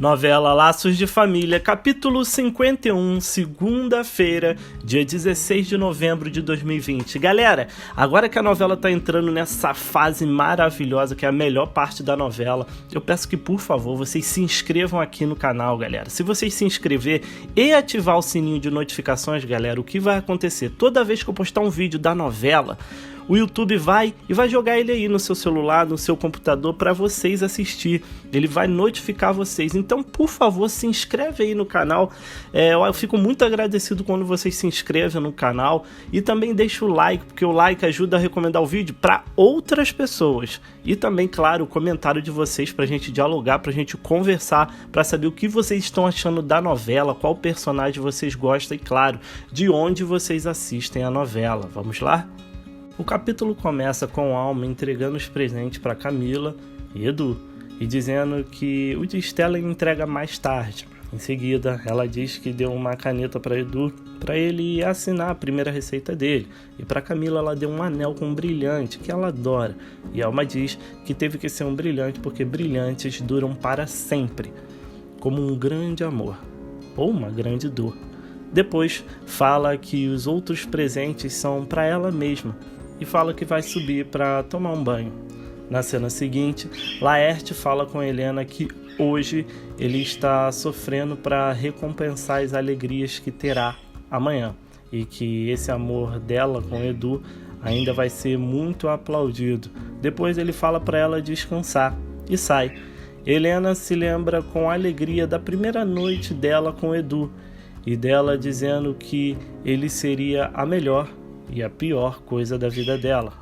Novela Laços de Família, capítulo 51, segunda-feira, dia 16 de novembro de 2020. Galera, agora que a novela tá entrando nessa fase maravilhosa, que é a melhor parte da novela, eu peço que, por favor, vocês se inscrevam aqui no canal, galera. Se vocês se inscrever e ativar o sininho de notificações, galera, o que vai acontecer? Toda vez que eu postar um vídeo da novela, o YouTube vai jogar ele aí no seu celular, no seu computador, para vocês assistir. Ele vai notificar vocês. Então, por favor, se inscreve aí no canal. Eu fico muito agradecido quando vocês se inscrevem no canal. E também deixa o like, porque o like ajuda a recomendar o vídeo para outras pessoas. E também, claro, o comentário de vocês para a gente dialogar, para a gente conversar, para saber o que vocês estão achando da novela, qual personagem vocês gostam e, claro, de onde vocês assistem a novela. Vamos lá? O capítulo começa com Alma entregando os presentes para Camila e Edu e dizendo que o de Estela entrega mais tarde. Em seguida, ela diz que deu uma caneta para Edu para ele assinar a primeira receita dele. E para Camila ela deu um anel com um brilhante que ela adora. E Alma diz que teve que ser um brilhante porque brilhantes duram para sempre, como um grande amor ou uma grande dor. Depois fala que os outros presentes são para ela mesma. E fala que vai subir para tomar um banho. Na cena seguinte, Laerte fala com Helena que hoje ele está sofrendo para recompensar as alegrias que terá amanhã. E que esse amor dela com Edu ainda vai ser muito aplaudido. Depois ele fala para ela descansar e sai. Helena se lembra com alegria da primeira noite dela com Edu. E dela dizendo que ele seria a melhor e a pior coisa da vida dela.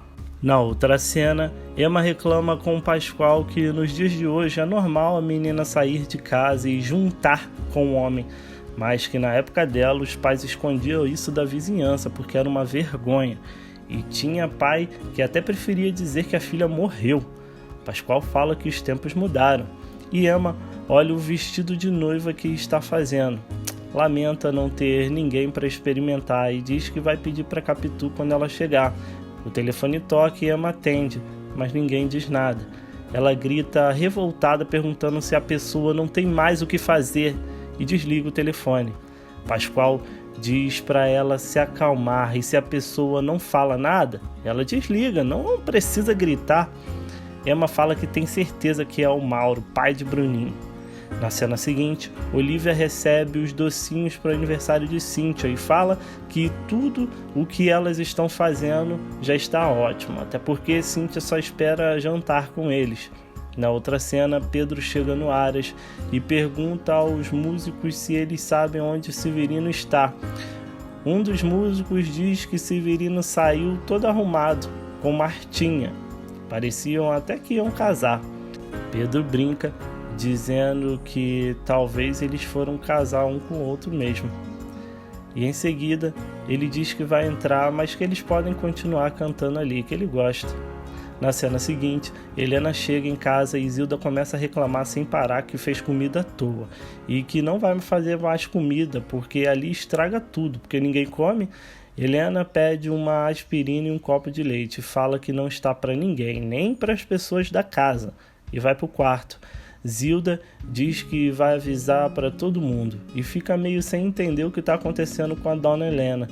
Na outra cena, Emma reclama com o Pascoal que nos dias de hoje é normal a menina sair de casa e juntar com o homem, mas que na época dela os pais escondiam isso da vizinhança porque era uma vergonha, e tinha pai que até preferia dizer que a filha morreu. Pascoal fala que os tempos mudaram, e Emma olha o vestido de noiva que está fazendo. Lamenta não ter ninguém para experimentar e diz que vai pedir para Capitu quando ela chegar. O telefone toca e Emma atende, mas ninguém diz nada. Ela grita revoltada perguntando se a pessoa não tem mais o que fazer e desliga o telefone. Pascoal diz para ela se acalmar e se a pessoa não fala nada, ela desliga, não precisa gritar. Emma fala que tem certeza que é o Mauro, pai de Bruninho. Na cena seguinte, Olivia recebe os docinhos para o aniversário de Cíntia e fala que tudo o que elas estão fazendo já está ótimo, até porque Cíntia só espera jantar com eles. Na outra cena, Pedro chega no Aras e pergunta aos músicos se eles sabem onde Severino está. Um dos músicos diz que Severino saiu todo arrumado, com Martinha. Pareciam até que iam casar. Pedro brinca, dizendo que talvez eles foram casar um com o outro mesmo. E em seguida, ele diz que vai entrar, mas que eles podem continuar cantando ali, que ele gosta. Na cena seguinte, Helena chega em casa e Zilda começa a reclamar sem parar que fez comida à toa e que não vai fazer mais comida porque ali estraga tudo, porque ninguém come. Helena pede uma aspirina e um copo de leite, fala que não está para ninguém, nem para as pessoas da casa, e vai para o quarto. Zilda diz que vai avisar para todo mundo e fica meio sem entender o que está acontecendo com a dona Helena.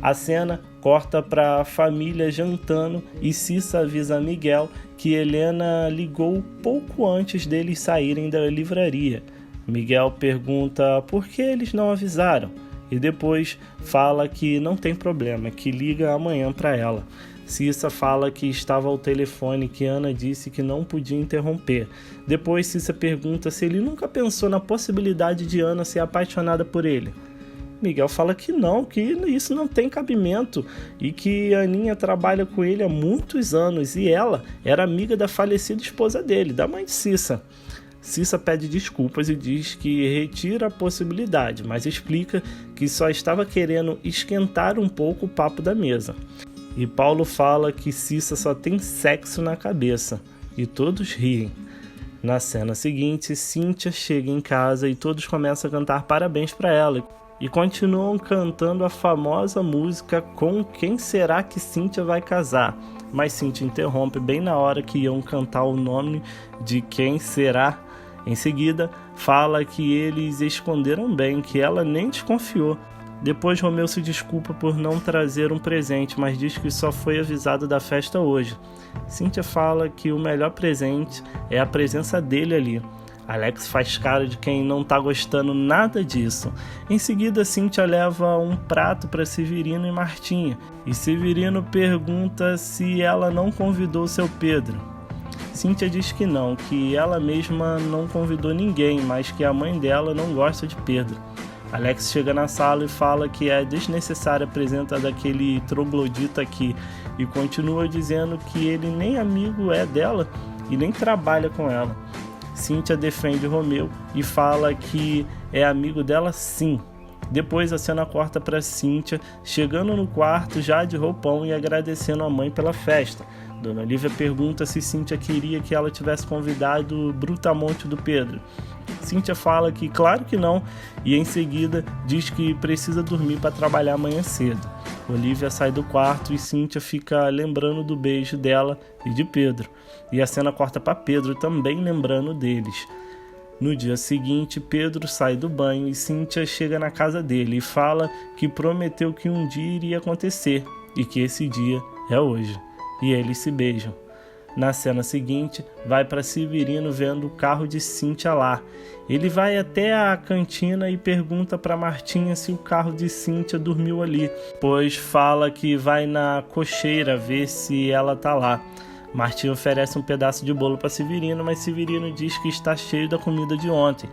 A cena corta para a família jantando e Cissa avisa a Miguel que Helena ligou pouco antes deles saírem da livraria. Miguel pergunta por que eles não avisaram e depois fala que não tem problema, que liga amanhã para ela. Cissa fala que estava ao telefone, que Ana disse que não podia interromper. Depois Cissa pergunta se ele nunca pensou na possibilidade de Ana ser apaixonada por ele. Miguel fala que não, que isso não tem cabimento e que Aninha trabalha com ele há muitos anos e ela era amiga da falecida esposa dele, da mãe de Cissa. Cissa pede desculpas e diz que retira a possibilidade, mas explica que só estava querendo esquentar um pouco o papo da mesa. E Paulo fala que Cissa só tem sexo na cabeça, e todos riem. Na cena seguinte, Cíntia chega em casa e todos começam a cantar parabéns para ela, e continuam cantando a famosa música Com Quem Será que Cíntia Vai Casar? Mas Cíntia interrompe bem na hora que iam cantar o nome de quem será. Em seguida, fala que eles esconderam bem, que ela nem desconfiou. Depois Romeu se desculpa por não trazer um presente, mas diz que só foi avisado da festa hoje. Cíntia fala que o melhor presente é a presença dele ali. Alex faz cara de quem não tá gostando nada disso. Em seguida, Cíntia leva um prato para Severino e Martinha, e Severino pergunta se ela não convidou seu Pedro. Cíntia diz que não, que ela mesma não convidou ninguém, mas que a mãe dela não gosta de Pedro. Alex chega na sala e fala que é desnecessária a presença daquele troglodita aqui, e continua dizendo que ele nem amigo é dela e nem trabalha com ela. Cíntia defende Romeu e fala que é amigo dela sim. Depois a cena corta para Cíntia chegando no quarto já de roupão e agradecendo a mãe pela festa. Dona Olívia pergunta se Cíntia queria que ela tivesse convidado o Brutamonte do Pedro. Cíntia fala que claro que não, e em seguida diz que precisa dormir para trabalhar amanhã cedo. Olívia sai do quarto e Cíntia fica lembrando do beijo dela e de Pedro. E a cena corta para Pedro também lembrando deles. No dia seguinte, Pedro sai do banho e Cíntia chega na casa dele e fala que prometeu que um dia iria acontecer e que esse dia é hoje. E eles se beijam. Na cena seguinte, vai para Severino vendo o carro de Cíntia lá. Ele vai até a cantina e pergunta para Martinha se o carro de Cíntia dormiu ali, pois fala que vai na cocheira ver se ela tá lá. Martinha oferece um pedaço de bolo para Severino, mas Severino diz que está cheio da comida de ontem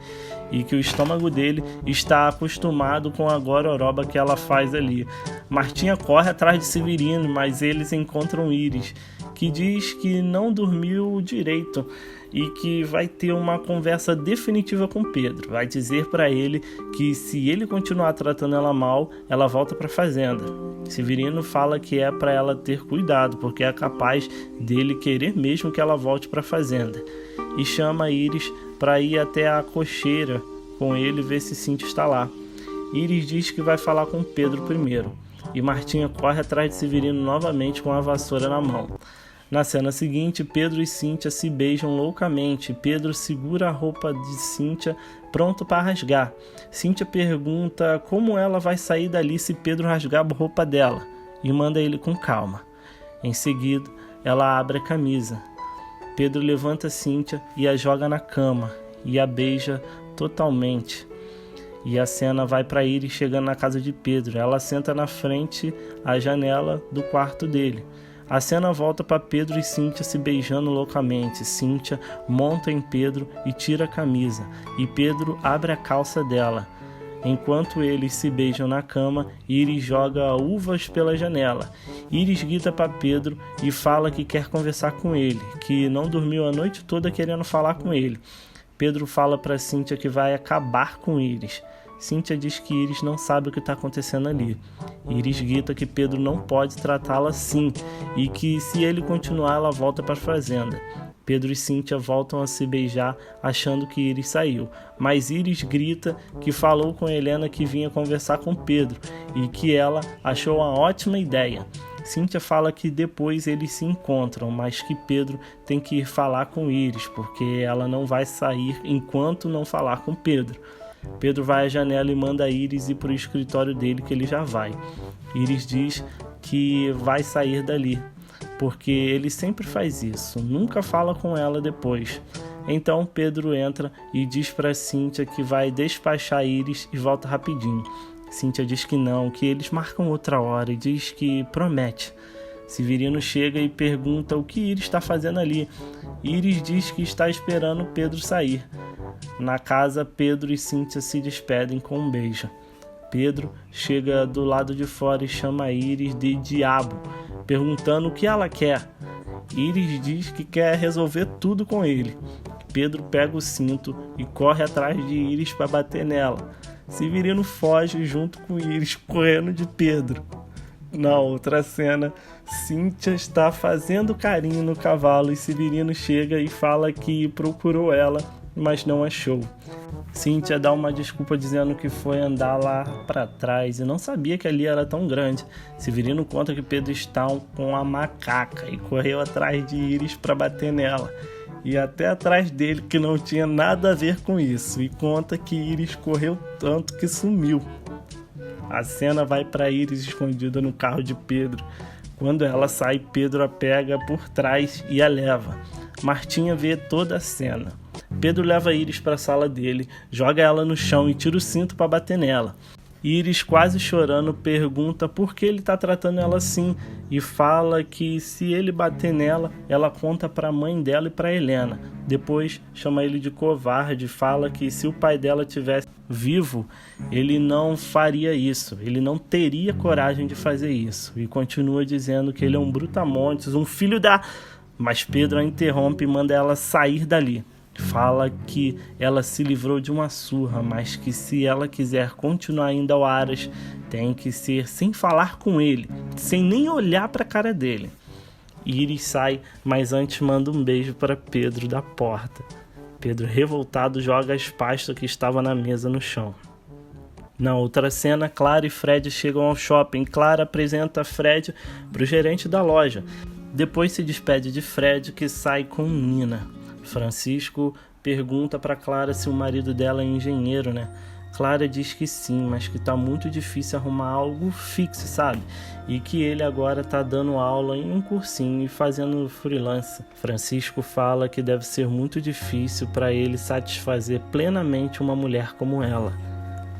e que o estômago dele está acostumado com a gororoba que ela faz ali. Martinha corre atrás de Severino, mas eles encontram Iris, que diz que não dormiu direito e que vai ter uma conversa definitiva com Pedro. Vai dizer para ele que se ele continuar tratando ela mal, ela volta para a fazenda. Severino fala que é para ela ter cuidado, porque é capaz dele querer mesmo que ela volte para a fazenda. E chama Iris para ir até a cocheira com ele ver se Cíntia está lá. Iris diz que vai falar com Pedro primeiro. E Martinha corre atrás de Severino novamente com a vassoura na mão. Na cena seguinte, Pedro e Cíntia se beijam loucamente. Pedro segura a roupa de Cíntia, pronto para rasgar. Cíntia pergunta como ela vai sair dali se Pedro rasgar a roupa dela e manda ele com calma. Em seguida, ela abre a camisa. Pedro levanta Cíntia e a joga na cama e a beija totalmente. E a cena vai para Iris chegando na casa de Pedro. Ela senta na frente à janela do quarto dele. A cena volta para Pedro e Cíntia se beijando loucamente. Cíntia monta em Pedro e tira a camisa, e Pedro abre a calça dela. Enquanto eles se beijam na cama, Iris joga uvas pela janela. Iris grita para Pedro e fala que quer conversar com ele, que não dormiu a noite toda querendo falar com ele. Pedro fala para Cíntia que vai acabar com Iris. Cíntia diz que Iris não sabe o que está acontecendo ali. Iris grita que Pedro não pode tratá-la assim e que se ele continuar ela volta para a fazenda. Pedro e Cíntia voltam a se beijar achando que Iris saiu, mas Iris grita que falou com Helena que vinha conversar com Pedro e que ela achou uma ótima ideia. Cíntia fala que depois eles se encontram, mas que Pedro tem que ir falar com Iris porque ela não vai sair enquanto não falar com Pedro. Pedro vai à janela e manda Iris ir para o escritório dele que ele já vai. Iris diz que vai sair dali, porque ele sempre faz isso, nunca fala com ela depois. Então Pedro entra e diz para Cíntia que vai despachar Iris e volta rapidinho. Cíntia diz que não, que eles marcam outra hora e diz que promete. Severino chega e pergunta o que Iris está fazendo ali. Iris diz que está esperando Pedro sair. Na casa, Pedro e Cíntia se despedem com um beijo. Pedro chega do lado de fora e chama Iris de diabo, perguntando o que ela quer. Iris diz que quer resolver tudo com ele. Pedro pega o cinto e corre atrás de Iris para bater nela. Severino foge junto com Iris, correndo de Pedro. Na outra cena, Cíntia está fazendo carinho no cavalo e Severino chega e fala que procurou ela, mas não achou. Cíntia dá uma desculpa dizendo que foi andar lá para trás e não sabia que ali era tão grande. Severino conta que Pedro está com a macaca e correu atrás de Iris para bater nela. e até atrás dele, que não tinha nada a ver com isso, e conta que Íris correu tanto que sumiu. A cena vai para Íris escondida no carro de Pedro. Quando ela sai, Pedro a pega por trás e a leva. Martinha vê toda a cena. Pedro leva Íris para a sala dele, joga ela no chão e tira o cinto para bater nela. Íris, quase chorando, pergunta por que ele está tratando ela assim e fala que se ele bater nela, ela conta para a mãe dela e para Helena. Depois chama ele de covarde e fala que se o pai dela tivesse vivo, ele não faria isso, ele não teria coragem de fazer isso. E continua dizendo que ele é um brutamontes, um filho da... Mas Pedro a interrompe e manda ela sair dali. Fala que ela se livrou de uma surra, mas que se ela quiser continuar indo ao Aras, tem que ser sem falar com ele, sem nem olhar para a cara dele. Íris sai, mas antes manda um beijo para Pedro da porta. Pedro, revoltado, joga as pastas que estavam na mesa no chão. Na outra cena, Clara e Fred chegam ao shopping. Clara apresenta Fred para o gerente da loja. Depois se despede de Fred, que sai com Nina. Francisco pergunta para Clara se o marido dela é engenheiro, né? Clara diz que sim, mas que tá muito difícil arrumar algo fixo, sabe? E que ele agora tá dando aula em um cursinho e fazendo freelance. Francisco fala que deve ser muito difícil para ele satisfazer plenamente uma mulher como ela.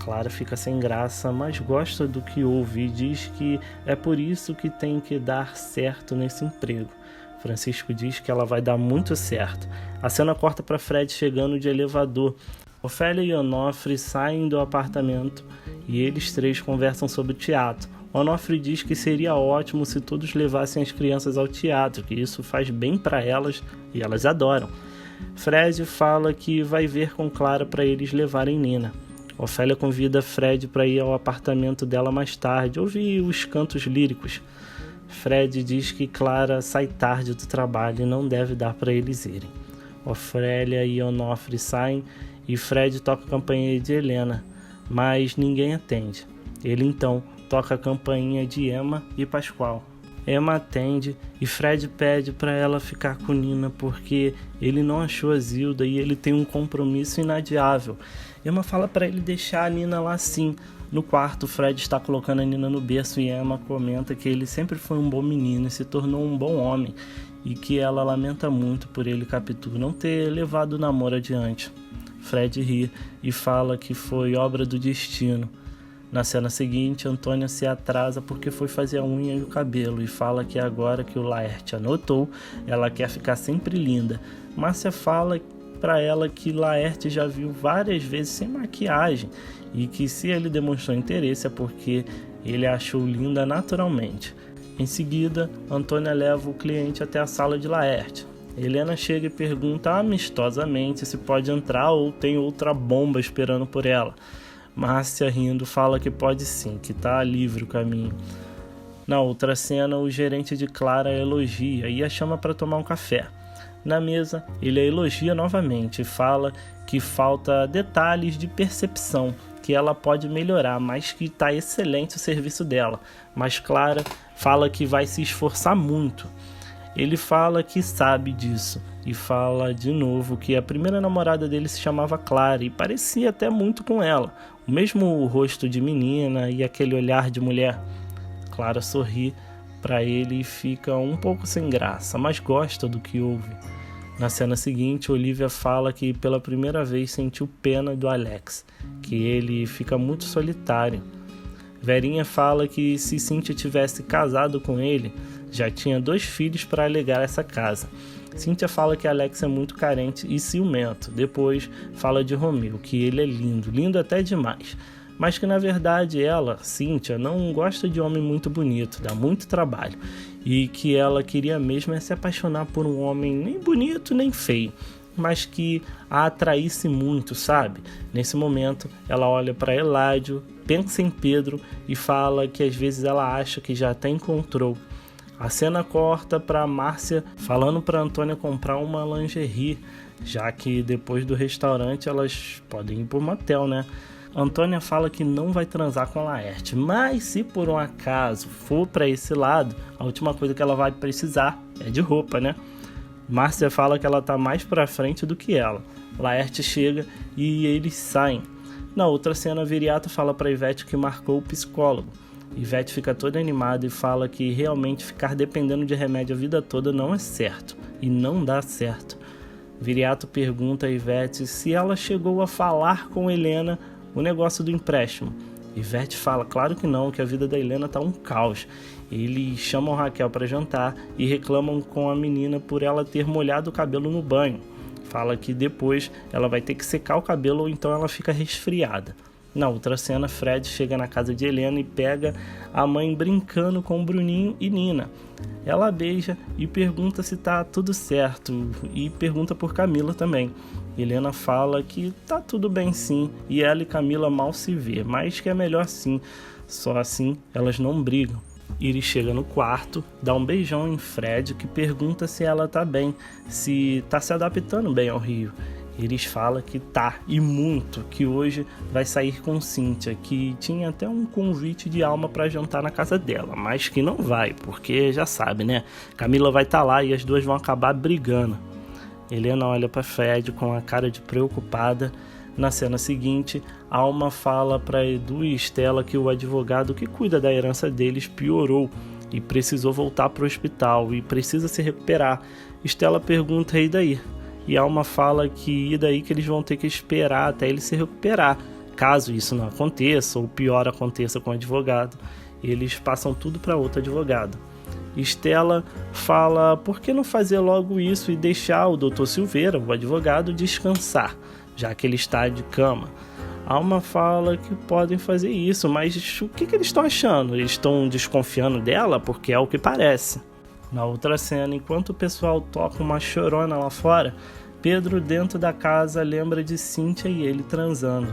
Clara fica sem graça, mas gosta do que ouve e diz que é por isso que tem que dar certo nesse emprego. Francisco diz que ela vai dar muito certo. A cena corta para Fred chegando de elevador. Ofélia e Onofre saem do apartamento e eles três conversam sobre o teatro. Onofre diz que seria ótimo se todos levassem as crianças ao teatro, que isso faz bem para elas e elas adoram. Fred fala que vai ver com Clara para eles levarem Nina. Ofélia convida Fred para ir ao apartamento dela mais tarde, ouvir os cantos líricos. Fred diz que Clara sai tarde do trabalho e não deve dar para eles irem. Ofélia e Onofre saem e Fred toca a campainha de Helena, mas ninguém atende. Ele então toca a campainha de Emma e Pascoal. Emma atende e Fred pede para ela ficar com Nina porque ele não achou a Zilda e ele tem um compromisso inadiável. Emma fala para ele deixar a Nina lá sim. No quarto, Fred está colocando a Nina no berço e Emma comenta que ele sempre foi um bom menino e se tornou um bom homem e que ela lamenta muito por ele, Capitu, não ter levado o namoro adiante. Fred ri e fala que foi obra do destino. Na cena seguinte, Antônia se atrasa porque foi fazer a unha e o cabelo e fala que agora que o Laerte anotou, ela quer ficar sempre linda. Márcia fala para ela que Laerte já viu várias vezes sem maquiagem e que se ele demonstrou interesse é porque ele a achou linda naturalmente. Em seguida, Antônia leva o cliente até a sala de Laerte. Helena chega e pergunta amistosamente se pode entrar ou tem outra bomba esperando por ela. Márcia, rindo, fala que pode sim, que está livre o caminho. Na outra cena, o gerente de Clara a elogia e a chama para tomar um café. Na mesa, ele a elogia novamente e fala que falta detalhes de percepção, que ela pode melhorar, mas que está excelente o serviço dela. Mas Clara fala que vai se esforçar muito. Ele fala que sabe disso e fala de novo que a primeira namorada dele se chamava Clara e parecia até muito com ela. O mesmo rosto de menina e aquele olhar de mulher. Clara sorri para ele e fica um pouco sem graça, mas gosta do que ouve. Na cena seguinte, Olivia fala que pela primeira vez sentiu pena do Alex, que ele fica muito solitário. Verinha fala que se Cíntia tivesse casado com ele, já tinha 2 filhos para alegar essa casa. Cíntia fala que Alex é muito carente e ciumento. Depois fala de Romeu, que ele é lindo, lindo até demais. Mas que na verdade ela, Cíntia, não gosta de homem muito bonito, dá muito trabalho. E que ela queria mesmo é se apaixonar por um homem nem bonito nem feio, mas que a atraísse muito, sabe? Nesse momento ela olha para Eládio, pensa em Pedro e fala que às vezes ela acha que já até encontrou. A cena corta para Márcia falando para Antônia comprar uma lingerie, já que depois do restaurante elas podem ir pro motel, né? Antônia fala que não vai transar com Laerte, mas se por um acaso for para esse lado, a última coisa que ela vai precisar é de roupa, né? Márcia fala que ela tá mais pra frente do que ela. Laerte chega e eles saem. Na outra cena, Viriato fala pra Ivete que marcou o psicólogo. Ivete fica toda animada e fala que realmente ficar dependendo de remédio a vida toda não é certo. E não dá certo. Viriato pergunta a Ivete se ela chegou a falar com Helena o negócio do empréstimo. Ivete fala, claro que não, que a vida da Helena tá um caos. Eles chamam Raquel para jantar e reclamam com a menina por ela ter molhado o cabelo no banho. Fala que depois ela vai ter que secar o cabelo ou então ela fica resfriada. Na outra cena, Fred chega na casa de Helena e pega a mãe brincando com Bruninho e Nina. Ela beija e pergunta se tá tudo certo e pergunta por Camila também. Helena fala que tá tudo bem sim e ela e Camila mal se vê, mas que é melhor sim, só assim elas não brigam. Iris chega no quarto, dá um beijão em Fred que pergunta se ela tá bem, se tá se adaptando bem ao Rio. Iris fala que tá, e muito, que hoje vai sair com Cíntia, que tinha até um convite de Alma para jantar na casa dela, mas que não vai, porque já sabe, né? Camila vai estar lá e as duas vão acabar brigando. Helena olha para Fred com a cara de preocupada. Na cena seguinte, Alma fala para Edu e Estela que o advogado que cuida da herança deles piorou e precisou voltar para o hospital e precisa se recuperar. Estela pergunta, e daí? E Alma fala que e daí que eles vão ter que esperar até ele se recuperar. Caso isso não aconteça, ou pior aconteça com o advogado, eles passam tudo para outro advogado. Estela fala por que não fazer logo isso e deixar o Dr. Silveira, o advogado, descansar, já que ele está de cama. Alma fala que podem fazer isso, mas o que eles estão achando? Eles estão desconfiando dela? Porque é o que parece. Na outra cena, enquanto o pessoal toca uma chorona lá fora, Pedro dentro da casa lembra de Cíntia e ele transando.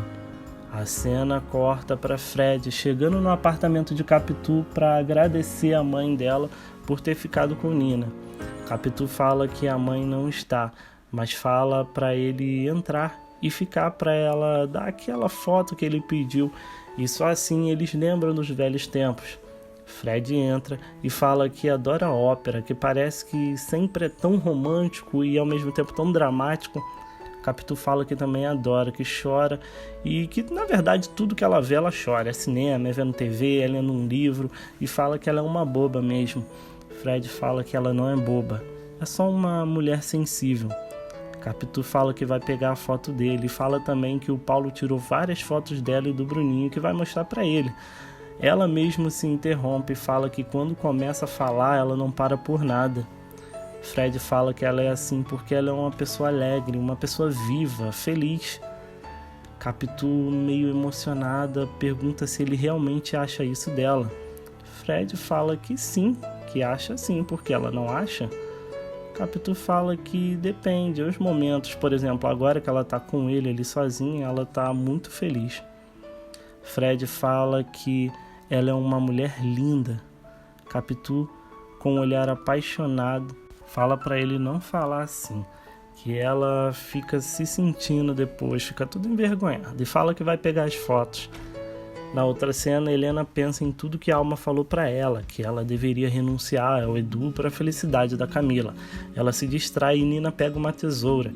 A cena corta para Fred chegando no apartamento de Capitu para agradecer a mãe dela por ter ficado com Nina. Capitu fala que a mãe não está, mas fala para ele entrar e ficar para ela dar aquela foto que ele pediu, e só assim eles lembram dos velhos tempos. Fred entra e fala que adora ópera, que parece que sempre é tão romântico e ao mesmo tempo tão dramático. Capitu fala que também adora, que chora e que na verdade tudo que ela vê ela chora, é cinema, é vendo TV, é lendo um livro, e fala que ela é uma boba mesmo. Fred fala que ela não é boba, é só uma mulher sensível. Capitu fala que vai pegar a foto dele e fala também que o Paulo tirou várias fotos dela e do Bruninho que vai mostrar para ele. Ela mesmo se interrompe e fala que quando começa a falar ela não para por nada. Fred fala que ela é assim porque ela é uma pessoa alegre, uma pessoa viva, feliz. Capitu, meio emocionada, pergunta se ele realmente acha isso dela. Fred fala que sim, que acha sim, porque ela não acha. Capitu fala que depende, os momentos, por exemplo, agora que ela tá com ele ali sozinha, ela tá muito feliz. Fred fala que ela é uma mulher linda. Capitu, com um olhar apaixonado, fala para ele não falar assim, que ela fica se sentindo depois, fica tudo envergonhada e fala que vai pegar as fotos. Na outra cena, Helena pensa em tudo que a Alma falou para ela, que ela deveria renunciar ao Edu para a felicidade da Camila. Ela se distrai e Nina pega uma tesoura.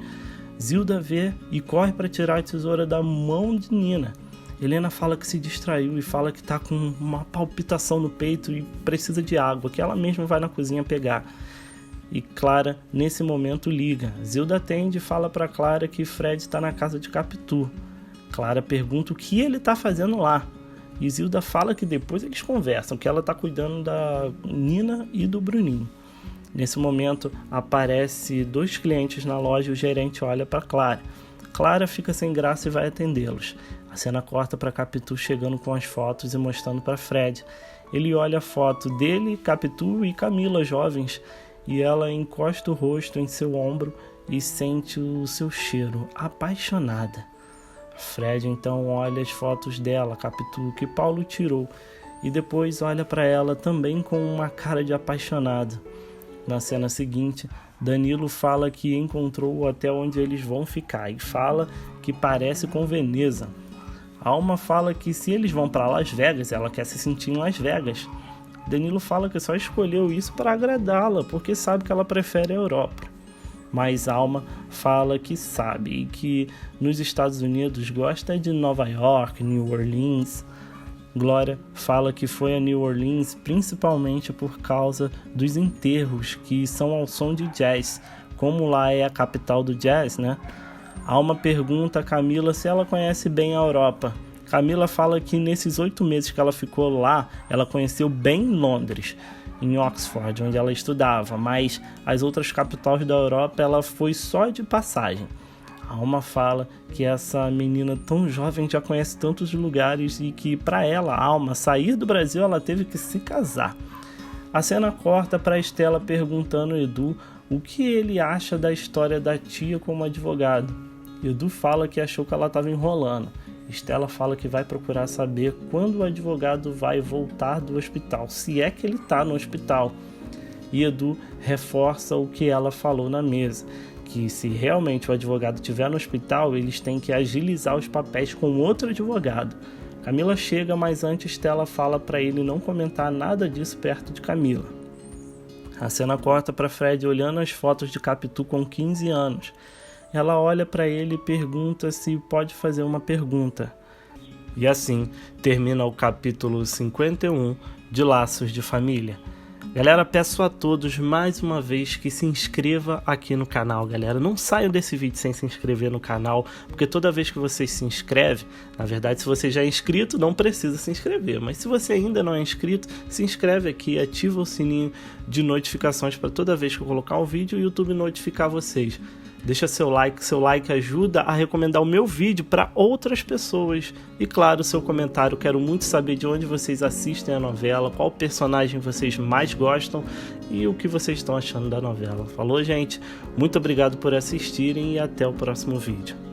Zilda vê e corre para tirar a tesoura da mão de Nina. Helena fala que se distraiu e fala que está com uma palpitação no peito e precisa de água, que ela mesma vai na cozinha pegar. E Clara, nesse momento, liga. Zilda atende e fala para Clara que Fred está na casa de Capitu. Clara pergunta o que ele está fazendo lá. E Zilda fala que depois eles conversam, que ela está cuidando da Nina e do Bruninho. Nesse momento, aparece 2 clientes na loja e o gerente olha para Clara. Clara fica sem graça e vai atendê-los. A cena corta para Capitu chegando com as fotos e mostrando para Fred. Ele olha a foto dele, Capitu e Camila jovens, e ela encosta o rosto em seu ombro e sente o seu cheiro, apaixonada. Fred então olha as fotos dela, Capitu, que Paulo tirou, e depois olha para ela também com uma cara de apaixonado. Na cena seguinte, Danilo fala que encontrou o hotel onde eles vão ficar e fala que parece com Veneza. Alma fala que se eles vão para Las Vegas, ela quer se sentir em Las Vegas. Danilo fala que só escolheu isso para agradá-la, porque sabe que ela prefere a Europa. mas Alma fala que sabe e que nos Estados Unidos gosta de Nova York, New Orleans. Glória fala que foi a New Orleans principalmente por causa dos enterros que são ao som de jazz, como lá é a capital do jazz, né? Alma pergunta a Camila se ela conhece bem a Europa. Camila fala que nesses 8 meses que ela ficou lá, ela conheceu bem Londres, em Oxford, onde ela estudava, mas as outras capitais da Europa ela foi só de passagem. A Alma fala que essa menina tão jovem já conhece tantos lugares e que para ela, a Alma, sair do Brasil ela teve que se casar. A cena corta para Estela perguntando ao Edu o que ele acha da história da tia como advogado. Edu fala que achou que ela estava enrolando. Estela fala que vai procurar saber quando o advogado vai voltar do hospital, se é que ele está no hospital. E Edu reforça o que ela falou na mesa, que se realmente o advogado estiver no hospital, eles têm que agilizar os papéis com outro advogado. Camila chega, mas antes Estela fala para ele não comentar nada disso perto de Camila. A cena corta para Fred olhando as fotos de Capitu com 15 anos. Ela olha para ele e pergunta se pode fazer uma pergunta. E assim termina o capítulo 51 de Laços de Família. Galera, peço a todos mais uma vez que se inscreva aqui no canal, galera. Não saiam desse vídeo sem se inscrever no canal, porque toda vez que você se inscreve, na verdade, se você já é inscrito, não precisa se inscrever. Mas se você ainda não é inscrito, se inscreve aqui, ativa o sininho de notificações para toda vez que eu colocar um vídeo, o YouTube notificar vocês. Deixa seu like ajuda a recomendar o meu vídeo para outras pessoas. E claro, seu comentário, quero muito saber de onde vocês assistem a novela, qual personagem vocês mais gostam e o que vocês estão achando da novela. Falou, gente? Muito obrigado por assistirem e até o próximo vídeo.